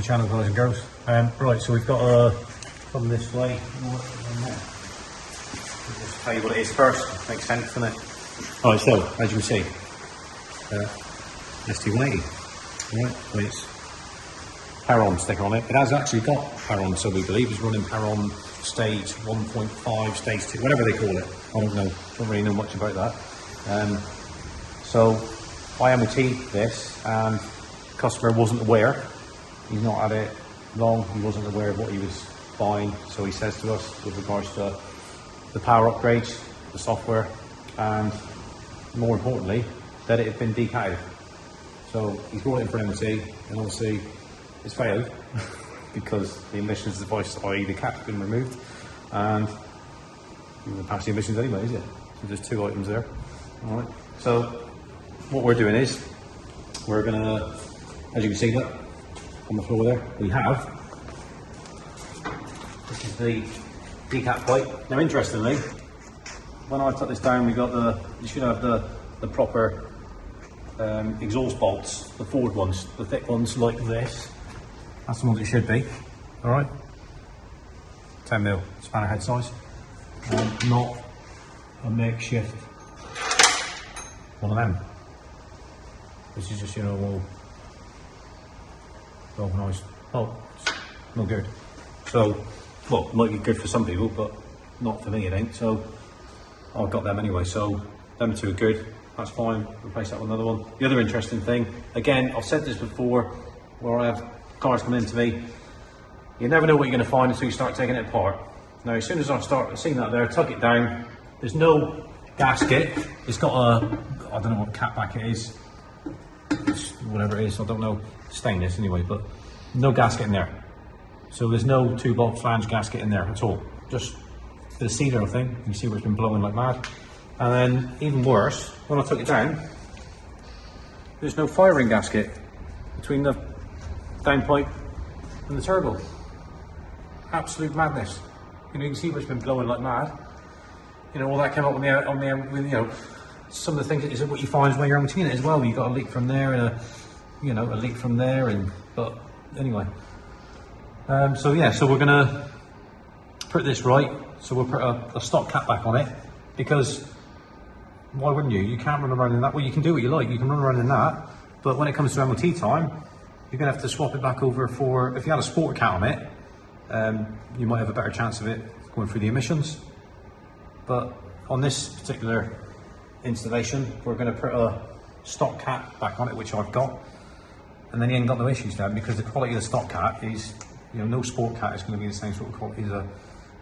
channel, guys and girls. Right, so we've got come this way. I'll just tell you what it is first. Makes sense, doesn't it? Alright, so as you can see, ST180. Right, with its Paron sticker on it. It has actually got Paron, so we believe it's running Paron stage 1.5, stage 2, whatever they call it. I don't know. Don't really know much about that. So I MOT'd this, and the customer wasn't aware. He's not had it long. He wasn't aware of what he was buying. So he says to us with regards to the power upgrades, the software, and more importantly, that it had been decatted. So he's brought it in for MOT, and obviously it's failed because the emissions device, i.e. the cap's been removed, and you won't pass the emissions anyway, is it? So there's two items there. All right. So what we're doing is we're gonna, as you can see, look on the floor there, we have, this is the decat pipe. Now, interestingly, when I took this down, we got you should have the proper exhaust bolts, the forward ones, the thick ones like this. That's the ones it should be. All right, 10mm spanner head size, not a makeshift one of them. This is just, you know, all organised. Oh, it's no good. So, well, might be good for some people, but not for me, it ain't. So I've got them anyway. So them two are good. That's fine. Replace that with another one. The other interesting thing, again, I've said this before, where I have cars come into me, you never know what you're going to find until you start taking it apart. Now, as soon as I start seeing that there, tuck it down. There's no gasket. It's got a, I don't know what cat back it is. It's whatever it is, I don't know. Stainless anyway, but no gasket in there. So there's no 2-bolt flange gasket in there at all. Just the sealer thing. You can see where it's been blowing like mad. And then even worse, when I took it down, there's no firing gasket between the downpipe and the turbo. Absolute madness. You know, you can see where it's been blowing like mad. You know, all that came up on the you know, some of the things is what you find is when you're MOTing it as well. You've got a leak from there and a leak from there, and but anyway. So yeah, so we're gonna put this right. So we'll put a stock cap back on it, because why wouldn't you? You can't run around in that. Well, you can do what you like. You can run around in that, but when it comes to MOT time, you're gonna have to swap it back over for. If you had a sport cat on it, you might have a better chance of it going through the emissions. But on this particular installation, we're going to put a stock cap back on it, which I've got, and then you ain't got no issues then, because the quality of the stock cat is, you know, no sport cat is going to be the same sort of quality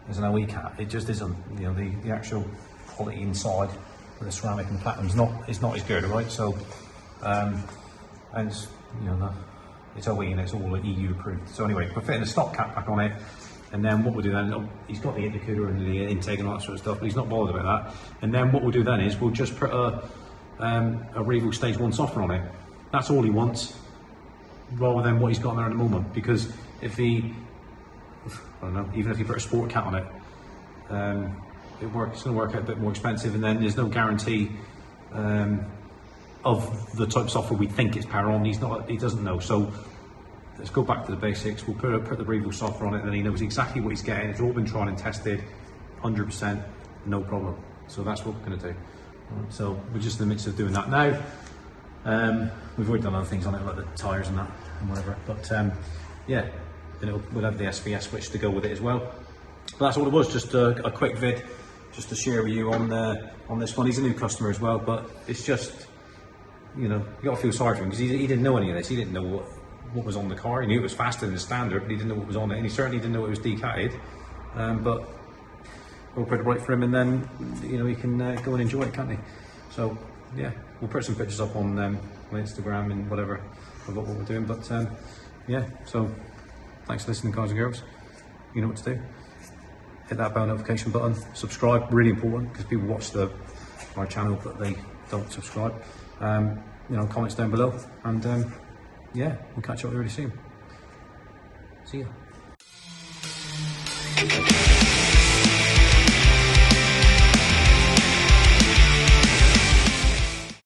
as an OE cat. It just isn't. You know, the actual quality inside with the ceramic and platinum is not as good, right? So, and it's, you know, it's OE and it's all EU approved. So anyway, we're fitting a stock cap back on it. And then what we'll do then, he's got the intercooler and the intake and all that sort of stuff, but he's not bothered about that. And then what we'll do then is we'll just put a Revo Stage 1 software on it. That's all he wants, rather than what he's got there at the moment. Because if he, I don't know, even if he put a sport cat on it, it's going to work out a bit more expensive, and then there's no guarantee of the type of software we think it's Paron. He doesn't know. So let's go back to the basics. We'll put the Revo software on it, and then he knows exactly what he's getting. It's all been tried and tested, 100%, no problem. So that's what we're going to do. Right, so we're just in the midst of doing that now. We've already done other things on it, like the tyres and that, and whatever. But yeah, we'll have the SVS switch to go with it as well. But that's all it was. Just a quick vid, just to share with you on this one. He's a new customer as well, but it's just, you know, you got to feel sorry for him, because he didn't know any of this. He didn't know what was on the car. He knew it was faster than the standard, but he didn't know what was on it, and he certainly didn't know it was decatted. But we'll put it right for him, and then, you know, he can go and enjoy it, can't he? So yeah, we'll put some pictures up on Instagram and whatever about what we're doing. But yeah, so thanks for listening, guys and girls. You know what to do. Hit that bell notification button, subscribe, really important, because people watch our channel but they don't subscribe. You know, comments down below, and yeah, we'll catch up really soon. See ya.